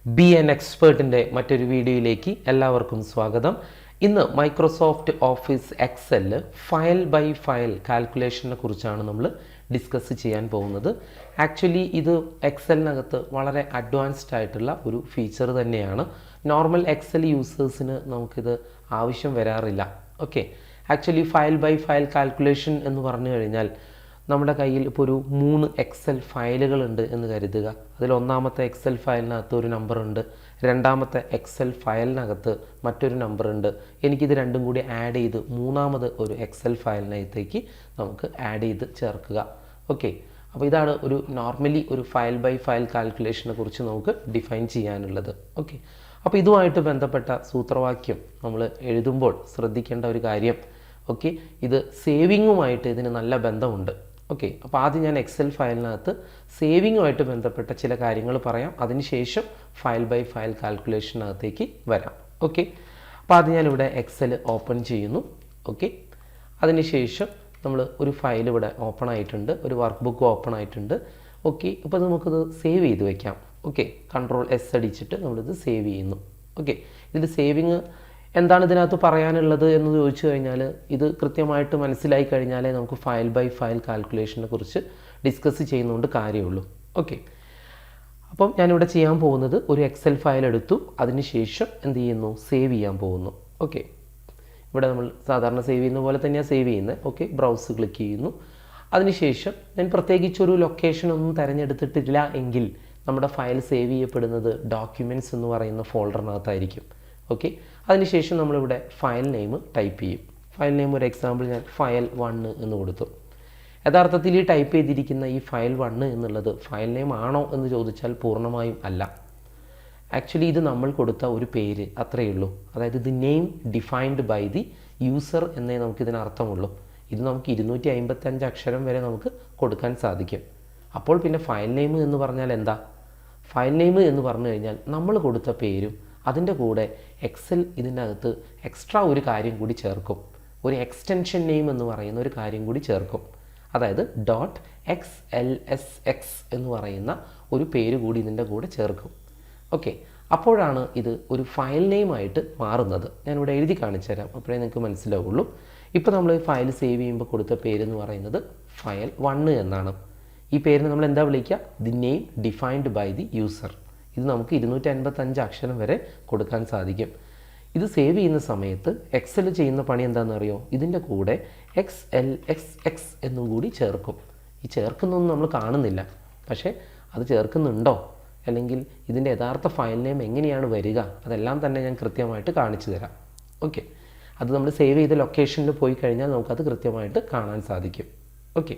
B N എക്സ്പേർട്ടിൻ്റെ മറ്റൊരു വീഡിയോയിലേക്ക് എല്ലാവർക്കും സ്വാഗതം. ഇന്ന് മൈക്രോസോഫ്റ്റ് ഓഫീസ് എക്സലിൽ ഫയൽ ബൈ ഫയൽ കാൽക്കുലേഷനെ കുറിച്ചാണ് നമ്മൾ ഡിസ്കസ് ചെയ്യാൻ പോകുന്നത്. ആക്ച്വലി ഇത് എക്സലിനകത്ത് വളരെ അഡ്വാൻസ്ഡ് ആയിട്ടുള്ള ഒരു ഫീച്ചർ തന്നെയാണ്. നോർമൽ എക്സൽ യൂസേഴ്സിന് നമുക്കിത് ആവശ്യം വരാറില്ല. Okay, actually file by file calculation എന്ന് പറഞ്ഞു കഴിഞ്ഞാൽ നമ്മുടെ കയ്യിൽ ഇപ്പോൾ ഒരു 3 എക്സൽ ഫയലുകളുണ്ട് എന്ന് കരുതുക. അതിൽ ഒന്നാമത്തെ എക്സൽ ഫയലിനകത്ത് ഒരു നമ്പറുണ്ട്, രണ്ടാമത്തെ എക്സൽ ഫയലിനകത്ത് മറ്റൊരു നമ്പറുണ്ട്. എനിക്കിത് രണ്ടും കൂടി ആഡ് ചെയ്ത് മൂന്നാമത് ഒരു എക്സൽ ഫയലിനകത്തേക്ക് നമുക്ക് ആഡ് ചെയ്ത് ചേർക്കുക. ഓക്കെ, അപ്പോൾ ഇതാണ് ഒരു നോർമലി ഒരു ഫയൽ ബൈ ഫയൽ കാൽക്കുലേഷനെ കുറിച്ച് നമുക്ക് ഡിഫൈൻ ചെയ്യാനുള്ളത്. ഓക്കെ, അപ്പോൾ ഇതുമായിട്ട് ബന്ധപ്പെട്ട സൂത്രവാക്യം നമ്മൾ എഴുതുമ്പോൾ ശ്രദ്ധിക്കേണ്ട ഒരു കാര്യം, ഓക്കെ, ഇത് സേവിങ്ങുമായിട്ട് ഇതിന് നല്ല ബന്ധമുണ്ട്. ഓക്കെ, അപ്പോൾ ആദ്യം ഞാൻ എക്സൽ ഫയലിനകത്ത് സേവിങ്ങുമായിട്ട് ബന്ധപ്പെട്ട ചില കാര്യങ്ങൾ പറയാം, അതിനുശേഷം ഫയൽ ബൈ ഫയൽ കാൽക്കുലേഷനകത്തേക്ക് വരാം. ഓക്കെ, അപ്പോൾ ആദ്യം ഞാനിവിടെ എക്സൽ ഓപ്പൺ ചെയ്യുന്നു. ഓക്കെ, അതിനുശേഷം നമ്മൾ ഒരു ഫയൽ ഇവിടെ ഓപ്പൺ ആയിട്ടുണ്ട്, ഒരു വർക്ക് ബുക്ക് ഓപ്പൺ ആയിട്ടുണ്ട്. ഓക്കെ, ഇപ്പോൾ നമുക്കിത് സേവ് ചെയ്ത് വയ്ക്കാം. ഓക്കെ, Ctrl+S അടിച്ചിട്ട് നമ്മളിത് സേവ് ചെയ്യുന്നു. ഓക്കെ, ഇതിൽ സേവിങ് എന്താണ് ഇതിനകത്ത് പറയാനുള്ളത് എന്ന് ചോദിച്ചു കഴിഞ്ഞാൽ ഇത് കൃത്യമായിട്ട് മനസ്സിലായി കഴിഞ്ഞാലേ നമുക്ക് ഫയൽ ബൈ ഫയൽ കാൽക്കുലേഷനെ കുറിച്ച് ഡിസ്കസ് ചെയ്യുന്നതുകൊണ്ട് കാര്യമുള്ളൂ. ഓക്കെ, അപ്പം ഞാനിവിടെ ചെയ്യാൻ പോകുന്നത് ഒരു എക്സൽ ഫയൽ എടുത്തു, അതിനുശേഷം എന്ത് ചെയ്യുന്നു, സേവ് ചെയ്യാൻ പോകുന്നു. ഓക്കെ, ഇവിടെ നമ്മൾ സാധാരണ സേവ് ചെയ്യുന്ന പോലെ തന്നെയാണ് സേവ് ചെയ്യുന്നത്. ഓക്കെ, ബ്രൗസ് ക്ലിക്ക് ചെയ്യുന്നു. അതിനുശേഷം ഞാൻ പ്രത്യേകിച്ചൊരു ലൊക്കേഷൻ ഒന്നും തിരഞ്ഞെടുത്തിട്ടില്ല എങ്കിൽ നമ്മുടെ ഫയൽ സേവ് ചെയ്യപ്പെടുന്നത് ഡോക്യുമെൻറ്റ്സ് എന്ന് പറയുന്ന ഫോൾഡറിനകത്തായിരിക്കും. ഓക്കെ, അതിനുശേഷം നമ്മളിവിടെ ഫയൽ നെയിം ടൈപ്പ് ചെയ്യും. ഫയൽ നെയിം ഒരു എക്സാമ്പിൾ ഞാൻ ഫയൽ 1 എന്ന് കൊടുത്തു. യഥാർത്ഥത്തിൽ ഈ ടൈപ്പ് ചെയ്തിരിക്കുന്ന ഈ ഫയൽ 1 എന്നുള്ളത് ഫയൽ നെയിം ആണോ എന്ന് ചോദിച്ചാൽ പൂർണ്ണമായും അല്ല. ആക്ച്വലി ഇത് നമ്മൾ കൊടുത്ത ഒരു പേര്, അത്രയേ ഉള്ളൂ. അതായത് the name defined by the user എന്നേ നമുക്കിതിനർത്ഥമുള്ളൂ. ഇത് നമുക്ക് 255 അക്ഷരം വരെ നമുക്ക് കൊടുക്കാൻ സാധിക്കും. അപ്പോൾ പിന്നെ ഫയൽ നെയിം എന്ന് പറഞ്ഞാൽ എന്താ? ഫയൽ നെയിം എന്ന് പറഞ്ഞു കഴിഞ്ഞാൽ നമ്മൾ കൊടുത്ത പേരും അതിൻ്റെ കൂടെ എക്സൽ ഇതിനകത്ത് എക്സ്ട്രാ ഒരു കാര്യം കൂടി ചേർക്കും. ഒരു എക്സ്റ്റൻഷൻ നെയിം എന്ന് പറയുന്ന ഒരു കാര്യം കൂടി ചേർക്കും. അതായത് .xlsx എന്ന് പറയുന്ന ഒരു പേര് കൂടി ഇതിൻ്റെ കൂടെ ചേർക്കും. ഓക്കെ, അപ്പോഴാണ് ഇത് ഒരു ഫയൽ നെയിമായിട്ട് മാറുന്നത്. ഞാനിവിടെ എഴുതി കാണിച്ചു തരാം, അപ്പോഴേ നിങ്ങൾക്ക് മനസ്സിലാവുള്ളൂ. ഇപ്പോൾ നമ്മൾ ഫയൽ സേവ് ചെയ്യുമ്പോൾ കൊടുത്ത പേരെന്ന് പറയുന്നത് ഫയൽ 1 എന്നാണ്. ഈ പേരിന് നമ്മൾ എന്താ വിളിക്കുക? The name defined by the user. ഇത് നമുക്ക് 255 അക്ഷരം വരെ കൊടുക്കാൻ സാധിക്കും. ഇത് സേവ് ചെയ്യുന്ന സമയത്ത് എക്സൽ ചെയ്യുന്ന പണി എന്താണെന്ന് അറിയോ? ഇതിൻ്റെ കൂടെ XLSX എന്നും കൂടി ചേർക്കും. ഈ ചേർക്കുന്നൊന്നും നമ്മൾ കാണുന്നില്ല, പക്ഷേ അത് ചേർക്കുന്നുണ്ടോ അല്ലെങ്കിൽ ഇതിൻ്റെ യഥാർത്ഥ ഫയൽ നെയിം എങ്ങനെയാണ് വരിക അതെല്ലാം തന്നെ ഞാൻ കൃത്യമായിട്ട് കാണിച്ചു തരാം. ഓക്കെ, അത് നമ്മൾ സേവ് ചെയ്ത ലൊക്കേഷനിൽ പോയി കഴിഞ്ഞാൽ നമുക്കത് കൃത്യമായിട്ട് കാണാൻ സാധിക്കും. ഓക്കെ,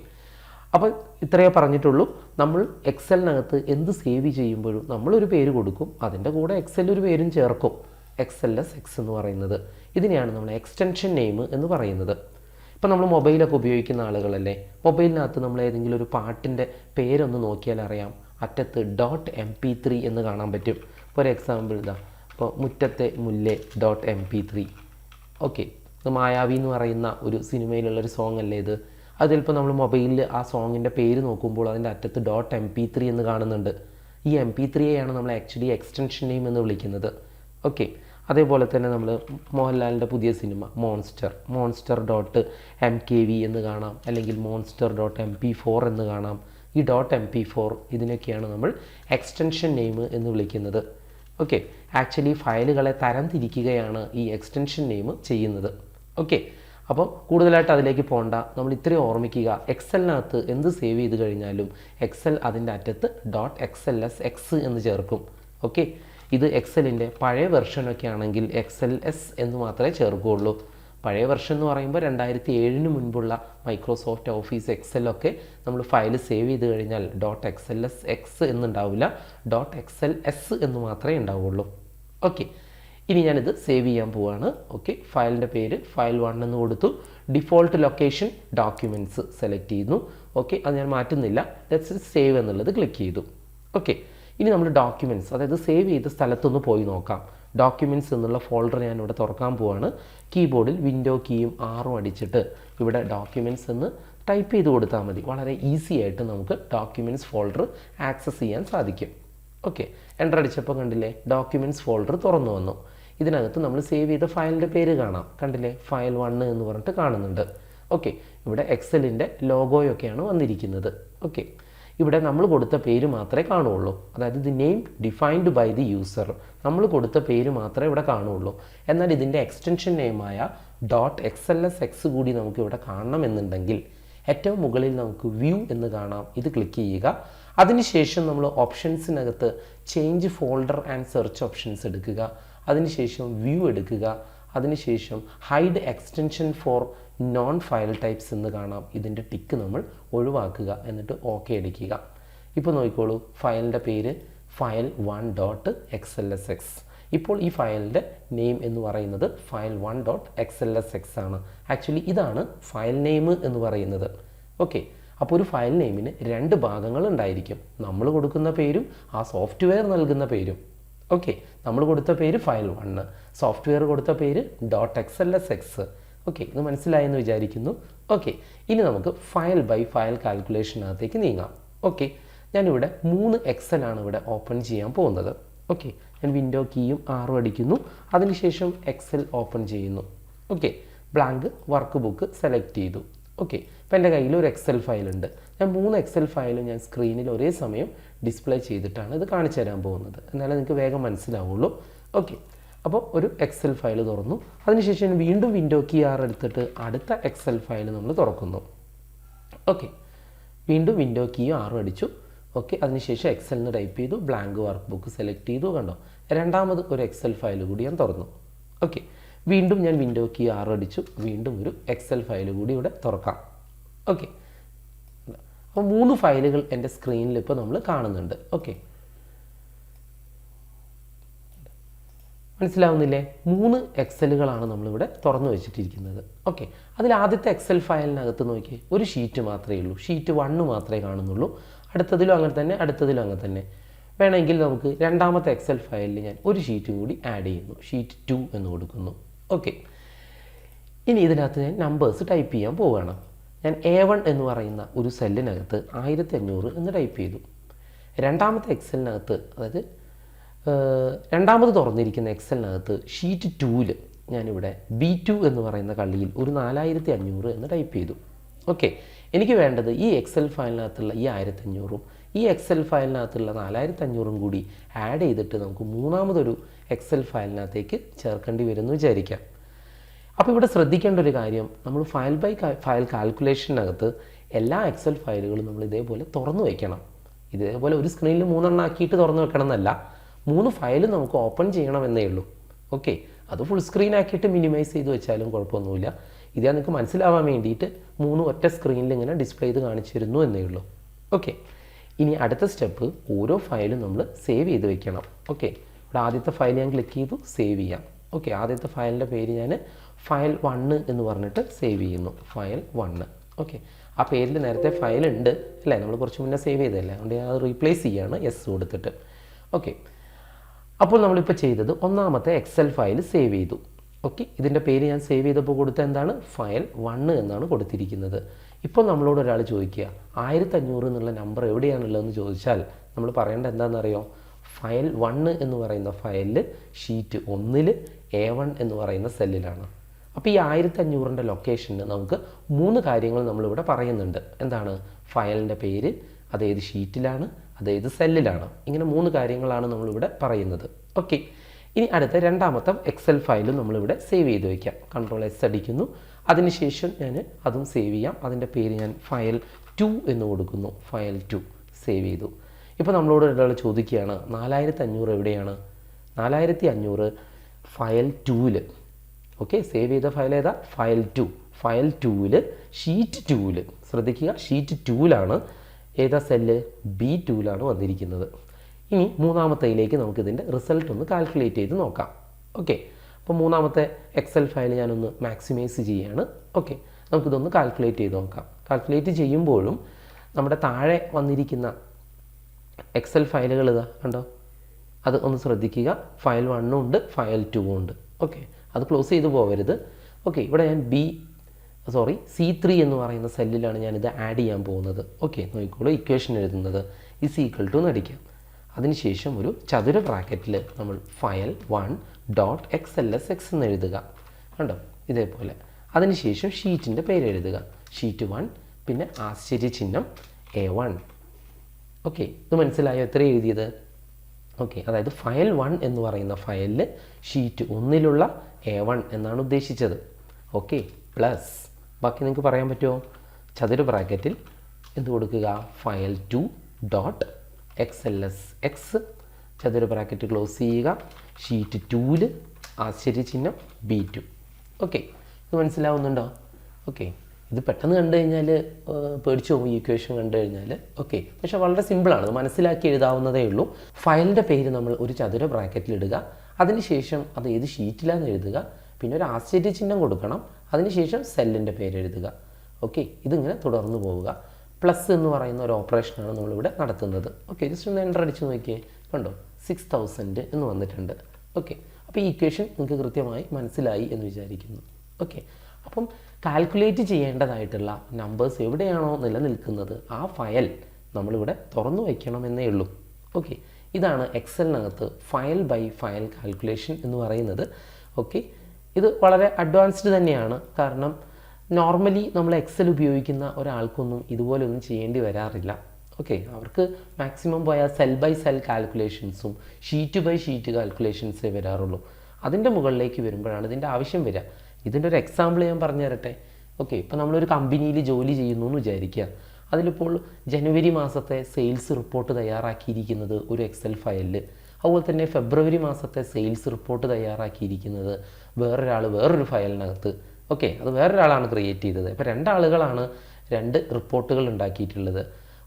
അപ്പോൾ ഇത്രയേ പറഞ്ഞിട്ടുള്ളൂ. നമ്മൾ എക്സലിനകത്ത് എന്ത് സേവ് ചെയ്യുമ്പോഴും നമ്മളൊരു പേര് കൊടുക്കും, അതിൻ്റെ കൂടെ എക്സൽ ഒരു പേരും ചേർക്കും, XLSX എന്ന് പറയുന്നത്. ഇതിനെയാണ് നമ്മൾ എക്സ്റ്റൻഷൻ നെയിം എന്ന് പറയുന്നത്. ഇപ്പോൾ നമ്മൾ മൊബൈലൊക്കെ ഉപയോഗിക്കുന്ന ആളുകളല്ലേ, മൊബൈലിനകത്ത് നമ്മൾ ഏതെങ്കിലും ഒരു പാട്ടിൻ്റെ പേരൊന്ന് നോക്കിയാൽ അറിയാം, അറ്റത്ത് .mp3 എന്ന് കാണാൻ പറ്റും. ഇപ്പോൾ ഒരു എക്സാമ്പിൾ ഇതാ, ഇപ്പോൾ മുറ്റത്തെ മുല്ലേ .mp3. ഓക്കെ, ഇത് മായാവി എന്ന് പറയുന്ന ഒരു സിനിമയിലുള്ളൊരു സോങ് അല്ലേ ഇത്. അത് ചിലപ്പോൾ നമ്മൾ മൊബൈലിൽ ആ സോങ്ങിൻ്റെ പേര് നോക്കുമ്പോൾ അതിൻ്റെ അറ്റത്ത് .mp3 എന്ന് കാണുന്നുണ്ട്. ഈ MP3യെയാണ് നമ്മൾ ആക്ച്വലി എക്സ്റ്റൻഷൻ നെയിം എന്ന് വിളിക്കുന്നത്. ഓക്കെ, അതേപോലെ തന്നെ നമ്മൾ മോഹൻലാലിൻ്റെ പുതിയ സിനിമ മോൺസ്റ്റർ .mkv എന്ന് കാണാം, അല്ലെങ്കിൽ monster.mp4 എന്ന് കാണാം. ഈ .mp4 ഇതിനൊക്കെയാണ് നമ്മൾ എക്സ്റ്റൻഷൻ നെയിം എന്ന് വിളിക്കുന്നത്. ഓക്കെ, ആക്ച്വലി ഫയലുകളെ തരം തിരിക്കുകയാണ് ഈ എക്സ്റ്റൻഷൻ നെയിം ചെയ്യുന്നത്. ഓക്കെ, അപ്പോൾ കൂടുതലായിട്ട് അതിലേക്ക് പോകണ്ട, നമ്മൾ ഇത്രയും ഓർമ്മിക്കുക, എക്സലിനകത്ത് എന്ത് സേവ് ചെയ്ത് കഴിഞ്ഞാലും എക്സൽ അതിൻ്റെ അറ്റത്ത് .xlsx എന്ന് ചേർക്കും. ഓക്കെ, ഇത് എക്സലിൻ്റെ പഴയ വെർഷനൊക്കെ ആണെങ്കിൽ XLS എന്ന് മാത്രമേ ചേർക്കുകയുള്ളൂ. പഴയ വെർഷൻ എന്ന് പറയുമ്പോൾ 2007 മുൻപുള്ള മൈക്രോസോഫ്റ്റ് ഓഫീസ് എക്സലൊക്കെ നമ്മൾ ഫയൽ സേവ് ചെയ്ത് കഴിഞ്ഞാൽ .xlsx എന്നുണ്ടാവില്ല, .xls എന്ന് മാത്രമേ ഉണ്ടാവുള്ളൂ. ഓക്കെ, ഇനി ഞാനിത് സേവ് ചെയ്യാൻ പോവാണ്. ഓക്കെ, ഫയലിൻ്റെ പേര് ഫയൽ 1 എന്ന് കൊടുത്തു. ഡിഫോൾട്ട് ലൊക്കേഷൻ ഡോക്യുമെൻറ്റ്സ് സെലക്ട് ചെയ്യുന്നു. ഓക്കെ, അത് ഞാൻ മാറ്റുന്നില്ല. ലെറ്റ്സ് സേവ് എന്നുള്ളത് ക്ലിക്ക് ചെയ്തു. ഓക്കെ, ഇനി നമ്മൾ ഡോക്യുമെൻറ്റ്സ്, അതായത് സേവ് ചെയ്ത സ്ഥലത്തൊന്ന് പോയി നോക്കാം. ഡോക്യുമെൻറ്റ്സ് എന്നുള്ള ഫോൾഡർ ഞാനിവിടെ തുറക്കാൻ പോവാണ്. കീബോർഡിൽ വിൻഡോ കീയും 6 അടിച്ചിട്ട് ഇവിടെ ഡോക്യുമെൻറ്റ്സ് എന്ന് ടൈപ്പ് ചെയ്ത് കൊടുത്താൽ മതി. വളരെ ഈസി ആയിട്ട് നമുക്ക് ഡോക്യുമെൻറ്റ്സ് ഫോൾഡർ ആക്സസ് ചെയ്യാൻ സാധിക്കും. ഓക്കെ, എൻ്റർ അടിച്ചപ്പോൾ കണ്ടില്ലേ ഡോക്യുമെൻറ്റ്സ് ഫോൾഡർ തുറന്നു വന്നു. ഇതിനകത്ത് നമ്മൾ സേവ് ചെയ്ത ഫയലിൻ്റെ പേര് കാണാം. കണ്ടില്ലേ, ഫയൽ 1 എന്ന് പറഞ്ഞിട്ട് കാണുന്നുണ്ട്. ഓക്കെ, ഇവിടെ എക്സലിൻ്റെ ലോഗോയൊക്കെയാണ് വന്നിരിക്കുന്നത്. ഓക്കെ, ഇവിടെ നമ്മൾ കൊടുത്ത പേര് മാത്രമേ കാണുള്ളൂ. അതായത് the name defined by the user, നമ്മൾ കൊടുത്ത പേര് മാത്രമേ ഇവിടെ കാണുള്ളൂ. എന്നാൽ ഇതിൻ്റെ എക്സ്റ്റൻഷൻ നെയിമായ .xlsx കൂടി നമുക്ക് ഇവിടെ കാണണമെന്നുണ്ടെങ്കിൽ ഏറ്റവും മുകളിൽ നമുക്ക് വ്യൂ എന്ന് കാണാം. ഇത് ക്ലിക്ക് ചെയ്യുക. അതിനുശേഷം നമ്മൾ ഓപ്ഷൻസിനകത്ത് change folder and search options എടുക്കുക. അതിനുശേഷം വ്യൂ എടുക്കുക. അതിനുശേഷം hide extension for known file types എന്ന് കാണാം. ഇതിൻ്റെ ടിക്ക് നമ്മൾ ഒഴിവാക്കുക. എന്നിട്ട് ഓക്കെ അടിക്കുക. ഇപ്പോൾ നോക്കിക്കോളൂ, ഫയലിൻ്റെ പേര് file1.xlsx. ഇപ്പോൾ ഈ ഫയലിൻ്റെ നെയിം എന്ന് പറയുന്നത് file1.xlsx ആണ്. ആക്ച്വലി ഇതാണ് ഫയൽ നെയിം എന്ന് പറയുന്നത്. ഓക്കെ, അപ്പോൾ ഒരു ഫയൽ നെയിമിന് 2 ഭാഗങ്ങൾ ഉണ്ടായിരിക്കും. നമ്മൾ കൊടുക്കുന്ന പേരും ആ സോഫ്റ്റ്വെയർ നൽകുന്ന പേരും. ഓക്കെ, നമ്മൾ കൊടുത്ത പേര് file1, സോഫ്റ്റ്വെയർ കൊടുത്ത പേര് .xlsx. ഓക്കെ, ഇത് മനസ്സിലായെന്ന് വിചാരിക്കുന്നു. ഓക്കെ, ഇനി നമുക്ക് ഫയൽ ബൈ ഫയൽ കാൽക്കുലേഷനകത്തേക്ക് നീങ്ങാം. ഓക്കെ, ഞാനിവിടെ 3 എക്സലാണ് ഇവിടെ ഓപ്പൺ ചെയ്യാൻ പോകുന്നത്. ഓക്കെ, ഞാൻ വിൻഡോ കീയും 6 അടിക്കുന്നു. അതിനുശേഷം എക്സൽ ഓപ്പൺ ചെയ്യുന്നു. Okay, blank work book select ചെയ്തു. ഓക്കെ, ഇപ്പോൾ എൻ്റെ കയ്യിൽ ഒരു എക്സൽ ഫയലുണ്ട്. ഞാൻ 3 എക്സൽ ഫയലും ഞാൻ സ്ക്രീനിൽ ഒരേ സമയം ഡിസ്പ്ലേ ചെയ്തിട്ടാണ് ഇത് കാണിച്ചു തരാൻ പോകുന്നത്. എന്നാലേ നിങ്ങൾക്ക് വേഗം മനസ്സിലാവുള്ളൂ. ഓക്കെ, അപ്പോൾ ഒരു എക്സൽ ഫയൽ തുറന്നു. അതിനുശേഷം വീണ്ടും വിൻഡോ കീ 6 എടുത്തിട്ട് അടുത്ത എക്സൽ ഫയൽ നമ്മൾ തുറക്കുന്നു. ഓക്കെ, വീണ്ടും വിൻഡോ കീ 6 അടിച്ചു. ഓക്കെ, അതിനുശേഷം എക്സലിന് ടൈപ്പ് ചെയ്തു, ബ്ലാങ്ക് വർക്ക് ബുക്ക് സെലക്ട് ചെയ്തു. കണ്ടോ, രണ്ടാമത് ഒരു എക്സൽ ഫയൽ കൂടി ഞാൻ തുറന്നു. ഓക്കെ, വീണ്ടും ഞാൻ വിൻഡോ കീ 6 അടിച്ചു. വീണ്ടും ഒരു എക്സൽ ഫയൽ കൂടി ഇവിടെ തുറക്കാം. ഓക്കെ, അപ്പോൾ 3 ഫയലുകൾ എൻ്റെ സ്ക്രീനിൽ ഇപ്പോൾ നമ്മൾ കാണുന്നുണ്ട്. ഓക്കെ, മനസ്സിലാവുന്നില്ലേ? 3 എക്സലുകളാണ് നമ്മളിവിടെ തുറന്നു വെച്ചിട്ടിരിക്കുന്നത്. ഓക്കെ, അതിൽ ആദ്യത്തെ എക്സൽ ഫയലിനകത്ത് നോക്കി ഒരു ഷീറ്റ് മാത്രമേ ഉള്ളൂ. ഷീറ്റ് 1 മാത്രമേ കാണുന്നുള്ളൂ. അടുത്തതിലും അങ്ങനെ തന്നെ, അടുത്തതിലും അങ്ങനെ തന്നെ. വേണമെങ്കിൽ നമുക്ക് രണ്ടാമത്തെ എക്സൽ ഫയലിൽ ഞാൻ ഒരു ഷീറ്റും കൂടി ആഡ് ചെയ്യുന്നു. ഷീറ്റ് 2 എന്ന് കൊടുക്കുന്നു. ഓക്കെ, ഇനി ഇതിനകത്ത് ഞാൻ നമ്പേഴ്സ് ടൈപ്പ് ചെയ്യാൻ പോവുകയാണ്. ഞാൻ A1 എന്ന് പറയുന്ന ഒരു സെല്ലിനകത്ത് 1500 എന്ന് ടൈപ്പ് ചെയ്തു. രണ്ടാമത്തെ എക്സലിനകത്ത്, അതായത് രണ്ടാമത് തുറന്നിരിക്കുന്ന എക്സലിനകത്ത് ഷീറ്റ് 2ൽ ഞാനിവിടെ B2 എന്ന് പറയുന്ന കള്ളിയിൽ ഒരു 4500 എന്ന് ടൈപ്പ് ചെയ്തു. ഓക്കെ, എനിക്ക് വേണ്ടത് ഈ എക്സൽ ഫയലിനകത്തുള്ള ഈ 1500ഉം ഈ എക്സൽ ഫയലിനകത്തുള്ള 4500ഉം കൂടി ആഡ് ചെയ്തിട്ട് നമുക്ക് മൂന്നാമതൊരു എക്സൽ ഫയലിനകത്തേക്ക് ചേർക്കേണ്ടി വരുമെന്ന് വിചാരിക്കാം. അപ്പോൾ ഇവിടെ ശ്രദ്ധിക്കേണ്ട ഒരു കാര്യം, നമ്മൾ ഫയൽ ബൈ ഫയൽ കാൽക്കുലേഷനകത്ത് എല്ലാ എക്സൽ ഫയലുകളും നമ്മൾ ഇതേപോലെ തുറന്നു വയ്ക്കണം. ഇതേപോലെ ഒരു സ്ക്രീനിൽ 3 എണ്ണം ആക്കിയിട്ട് തുറന്നു വെക്കണം എന്നല്ല, 3 ഫയലും നമുക്ക് ഓപ്പൺ ചെയ്യണമെന്നേ ഉള്ളൂ. ഓക്കെ, അത് ഫുൾ സ്ക്രീൻ ആക്കിയിട്ട് മിനിമൈസ് ചെയ്ത് വെച്ചാലും കുഴപ്പമൊന്നുമില്ല. ഇതാ നിങ്ങൾക്ക് മനസ്സിലാവാൻ വേണ്ടിയിട്ട് 3 ഒറ്റ സ്ക്രീനിൽ ഇങ്ങനെ ഡിസ്പ്ലേ ചെയ്ത് കാണിച്ചിരുന്നു എന്നേ ഉള്ളൂ. ഓക്കെ, ഇനി അടുത്ത സ്റ്റെപ്പ് ഓരോ ഫയലും നമ്മൾ സേവ് ചെയ്ത് വെക്കണം. ഓക്കെ, ഇവിടെ ആദ്യത്തെ ഫയൽ ഞാൻ ക്ലിക്ക് ചെയ്തു, സേവ് ചെയ്യാം. ഓക്കെ, ആദ്യത്തെ ഫയലിൻ്റെ പേര് ഞാൻ ഫയൽ 1 എന്ന് പറഞ്ഞിട്ട് സേവ് ചെയ്യുന്നു. ഫയൽ 1. ഓക്കെ, ആ പേരിൽ നേരത്തെ ഫയൽ ഉണ്ട് അല്ലേ, നമ്മൾ കുറച്ച് മുന്നേ സേവ് ചെയ്തതല്ലേ, അതുകൊണ്ട് അത് റീപ്ലേസ് ചെയ്യുകയാണ് യെസ് കൊടുത്തിട്ട്. ഓക്കെ, അപ്പോൾ നമ്മളിപ്പോൾ ചെയ്തത് ഒന്നാമത്തെ എക്സൽ ഫയൽ സേവ് ചെയ്തു. ഓക്കെ, ഇതിൻ്റെ പേര് ഞാൻ സേവ് ചെയ്തപ്പോൾ കൊടുത്ത എന്താണ്, ഫയൽ 1 എന്നാണ് കൊടുത്തിരിക്കുന്നത്. ഇപ്പോൾ നമ്മളോട് ഒരാൾ ചോദിക്കുക 1500 എന്നുള്ള നമ്പർ എവിടെയാണുള്ളതെന്ന് ചോദിച്ചാൽ നമ്മൾ പറയേണ്ടത് എന്താണെന്നറിയോ, ഫയൽ 1 എന്ന് പറയുന്ന ഫയലിൽ ഷീറ്റ് 1ൽ A1 എന്ന് പറയുന്ന സെല്ലിലാണ്. അപ്പോൾ ഈ 1500ൻ്റെ ലൊക്കേഷന് നമുക്ക് 3 കാര്യങ്ങൾ നമ്മളിവിടെ പറയുന്നുണ്ട്. എന്താണ്, ഫയലിൻ്റെ പേര്, അതേത് ഷീറ്റിലാണ്, അതേത് സെല്ലിലാണ്. ഇങ്ങനെ 3 കാര്യങ്ങളാണ് നമ്മളിവിടെ പറയുന്നത്. ഓക്കെ, ഇനി അടുത്ത രണ്ടാമത്തെ എക്സൽ ഫയലും നമ്മളിവിടെ സേവ് ചെയ്ത് വയ്ക്കാം. Ctrl+S അടിക്കുന്നു. അതിനുശേഷം ഞാൻ അതും സേവ് ചെയ്യാം. അതിൻ്റെ പേര് ഞാൻ ഫയൽ 2 എന്ന് കൊടുക്കുന്നു. ഫയൽ 2 സേവ് ചെയ്തു. ഇപ്പോൾ നമ്മളോട് ഒരാൾ ചോദിക്കുകയാണ് 4500 എവിടെയാണ്, 4500 ഫയൽ 2ൽ. ഓക്കെ, സേവ് ചെയ്ത ഫയൽ ഏതാ, ഫയൽ 2. ഫയൽ 2ൽ ഷീറ്റ് 2ൽ ശ്രദ്ധിക്കുക, ഷീറ്റ് 2ലാണ്. ഏതാ സെല്ല്, B2ലാണ് വന്നിരിക്കുന്നത്. ഇനി മൂന്നാമത്തേലേക്ക് നമുക്കിതിൻ്റെ റിസൾട്ട് ഒന്ന് കാൽക്കുലേറ്റ് ചെയ്ത് നോക്കാം. ഓക്കെ, അപ്പോൾ മൂന്നാമത്തെ എക്സൽ ഫയൽ ഞാനൊന്ന് മാക്സിമൈസ് ചെയ്യുകയാണ്. ഓക്കെ, നമുക്കിതൊന്ന് കാൽക്കുലേറ്റ് ചെയ്ത് നോക്കാം. കാൽക്കുലേറ്റ് ചെയ്യുമ്പോഴും നമ്മുടെ താഴെ വന്നിരിക്കുന്ന എക്സൽ ഫയലുകൾ ഇതാ കണ്ടോ, അത് ഒന്ന് ശ്രദ്ധിക്കുക. ഫയൽ 1 ഉണ്ട്, ഫയൽ 2 ഉണ്ട്. ഓക്കെ, അത് ക്ലോസ് ചെയ്ത് പോകരുത്. ഓക്കെ, ഇവിടെ ഞാൻ C3 എന്ന് പറയുന്ന സെല്ലിലാണ് ഞാനിത് ആഡ് ചെയ്യാൻ പോകുന്നത്. ഓക്കെ, നോക്കിക്കോളൂ, ഇക്വേഷൻ എഴുതുന്നത് ഈസ് ഈക്വൽ ടു എന്ന് അടിക്കാം. അതിനുശേഷം ഒരു ചതുര ബ്രാക്കറ്റിൽ നമ്മൾ ഫയൽ 1.xlsx എന്ന് എഴുതുക. കണ്ടോ, ഇതേപോലെ. അതിനുശേഷം ഷീറ്റിൻ്റെ പേര് എഴുതുക, ഷീറ്റ് 1, പിന്നെ ആശ്ചര്യചിഹ്നം A1. ഓക്കെ, ഇത് മനസ്സിലായോ എത്ര എഴുതിയത്? ഓക്കെ, അതായത് ഫയൽ 1 എന്ന് പറയുന്ന ഫയലിൽ ഷീറ്റ് 1ലുള്ള A1 എന്നാണ് ഉദ്ദേശിച്ചത്. ഓക്കെ, പ്ലസ് ബാക്കി നിങ്ങൾക്ക് പറയാൻ പറ്റുമോ? ചതുര ബ്രാക്കറ്റിൽ എന്ത് കൊടുക്കുക? ഫയൽ 2.xlsx, ചതുര ബ്രാക്കറ്റ് ക്ലോസ് ചെയ്യുക, ഷീറ്റ് 2ൽ ആശ്ചര്യചിഹ്നം B2. ഓക്കെ, ഇത് മനസ്സിലാവുന്നുണ്ടോ? ഓക്കെ, ഇത് പെട്ടെന്ന് കണ്ടു കഴിഞ്ഞാൽ പേടിച്ചു പോകും ഈ ഇക്വേഷൻ കണ്ടു കഴിഞ്ഞാൽ. ഓക്കെ, പക്ഷേ വളരെ സിമ്പിളാണ്, മനസ്സിലാക്കി എഴുതാവുന്നതേ ഉള്ളൂ. ഫയലിൻ്റെ പേര് നമ്മൾ ഒരു ചതുര ബ്രാക്കറ്റിൽ ഇടുക, അതിനുശേഷം അത് ഏത് ഷീറ്റിലാണെന്ന് എഴുതുക, പിന്നെ ഒരു ആശ്ചര്യചിഹ്നം കൊടുക്കണം, അതിനുശേഷം സെല്ലിൻ്റെ പേര് എഴുതുക. ഓക്കെ, ഇതിങ്ങനെ തുടർന്ന് പോവുക. പ്ലസ് എന്ന് പറയുന്ന ഒരു ഓപ്പറേഷനാണ് നമ്മളിവിടെ നടത്തുന്നത്. ഓക്കെ, ജസ്റ്റ് ഒന്ന് എൻ്റർ അടിച്ച് നോക്കിയേ, കണ്ടോ 6000 എന്ന് വന്നിട്ടുണ്ട്. ഓക്കെ, അപ്പോൾ ഈ ഇക്വേഷൻ നിങ്ങൾക്ക് കൃത്യമായി മനസ്സിലായി എന്ന് വിചാരിക്കുന്നു. ഓക്കെ, അപ്പം കാൽക്കുലേറ്റ് ചെയ്യേണ്ടതായിട്ടുള്ള നമ്പേഴ്സ് എവിടെയാണോ നിലനിൽക്കുന്നത് ആ ഫയൽ നമ്മളിവിടെ തുറന്നു വയ്ക്കണമെന്നേ ഉള്ളൂ. ഓക്കെ, ഇതാണ് എക്സലിനകത്ത് ഫയൽ ബൈ ഫയൽ കാൽക്കുലേഷൻ എന്ന് പറയുന്നത്. ഓക്കെ, ഇത് വളരെ അഡ്വാൻസ്ഡ് തന്നെയാണ്, കാരണം നോർമലി നമ്മൾ എക്സൽ ഉപയോഗിക്കുന്ന ഒരാൾക്കൊന്നും ഇതുപോലൊന്നും ചെയ്യേണ്ടി വരാറില്ല. ഓക്കെ, അവർക്ക് മാക്സിമം പോയാൽ സെൽ ബൈ സെൽ കാൽക്കുലേഷൻസും ഷീറ്റ് ബൈ ഷീറ്റ് കാൽക്കുലേഷൻസേ വരാറുള്ളൂ. അതിൻ്റെ മുകളിലേക്ക് വരുമ്പോഴാണ് ഇതിൻ്റെ ആവശ്യം വരിക. ഇതിൻ്റെ ഒരു എക്സാമ്പിൾ ഞാൻ പറഞ്ഞു തരട്ടെ. ഓക്കെ, ഇപ്പോൾ നമ്മളൊരു കമ്പനിയിൽ ജോലി ചെയ്യുന്നു എന്ന് വിചാരിക്കുക. അതിലിപ്പോൾ ജനുവരി മാസത്തെ സെയിൽസ് റിപ്പോർട്ട് തയ്യാറാക്കിയിരിക്കുന്നത് ഒരു എക്സൽ ഫയലിൽ, അതുപോലെ തന്നെ ഫെബ്രുവരി മാസത്തെ സെയിൽസ് റിപ്പോർട്ട് തയ്യാറാക്കിയിരിക്കുന്നത് വേറൊരു ഫയലിനകത്ത്. ഓക്കെ, അത് വേറൊരാളാണ് ക്രിയേറ്റ് ചെയ്തത്. ഇപ്പോൾ 2 ആളുകളാണ് 2 റിപ്പോർട്ടുകൾ ഉണ്ടാക്കിയിട്ടുള്ളത്.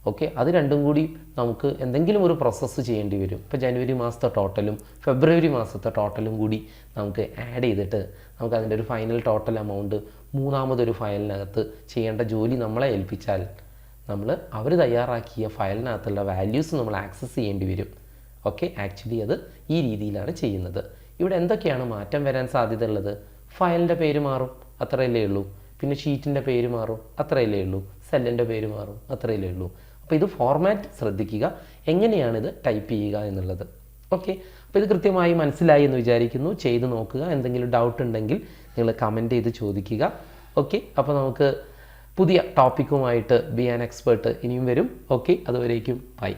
ഓക്കെ, അത് രണ്ടും കൂടി നമുക്ക് എന്തെങ്കിലും ഒരു പ്രോസസ്സ് ചെയ്യേണ്ടി വരും. ഇപ്പോൾ ജനുവരി മാസത്തെ ടോട്ടലും ഫെബ്രുവരി മാസത്തെ ടോട്ടലും കൂടി നമുക്ക് ആഡ് ചെയ്തിട്ട് നമുക്ക് അതിൻ്റെ ഒരു ഫൈനൽ ടോട്ടൽ എമൗണ്ട് മൂന്നാമതൊരു ഫയലിനകത്ത് ചെയ്യേണ്ട ജോലി നമ്മളെ ഏൽപ്പിച്ചാൽ അവർ തയ്യാറാക്കിയ ഫയലിനകത്തുള്ള വാല്യൂസ് നമ്മൾ ആക്സസ് ചെയ്യേണ്ടി വരും. ഓക്കെ, ആക്ച്വലി അത് ഈ രീതിയിലാണ് ചെയ്യുന്നത്. ഇവിടെ എന്തൊക്കെയാണ് മാറ്റം വരാൻ സാധ്യതയുള്ളത്? ഫയലിൻ്റെ പേര് മാറും, അത്രയല്ലേ ഉള്ളൂ. പിന്നെ ഷീറ്റിൻ്റെ പേര് മാറും, അത്രയല്ലേ ഉള്ളൂ. സെല്ലിൻ്റെ പേര് മാറും, അത്രയല്ലേ ഉള്ളൂ. അപ്പോൾ ഇത് ഫോർമാറ്റ് ശ്രദ്ധിക്കുക, എങ്ങനെയാണിത് ടൈപ്പ് ചെയ്യുക എന്നുള്ളത്. ഓക്കെ, അപ്പോൾ ഇത് കൃത്യമായി മനസ്സിലായി എന്ന് വിചാരിക്കുന്നു. ചെയ്ത് നോക്കുക. എന്തെങ്കിലും ഡൗട്ട് ഉണ്ടെങ്കിൽ നിങ്ങൾ കമൻറ്റ് ചെയ്ത് ചോദിക്കുക. ഓക്കെ, അപ്പോൾ നമുക്ക് പുതിയ ടോപ്പിക്കുമായിട്ട് ബി ആൻ എക്സ്പേർട്ട് ഇനിയും വരും. ഓക്കെ, അതുവരേക്കും ബൈ.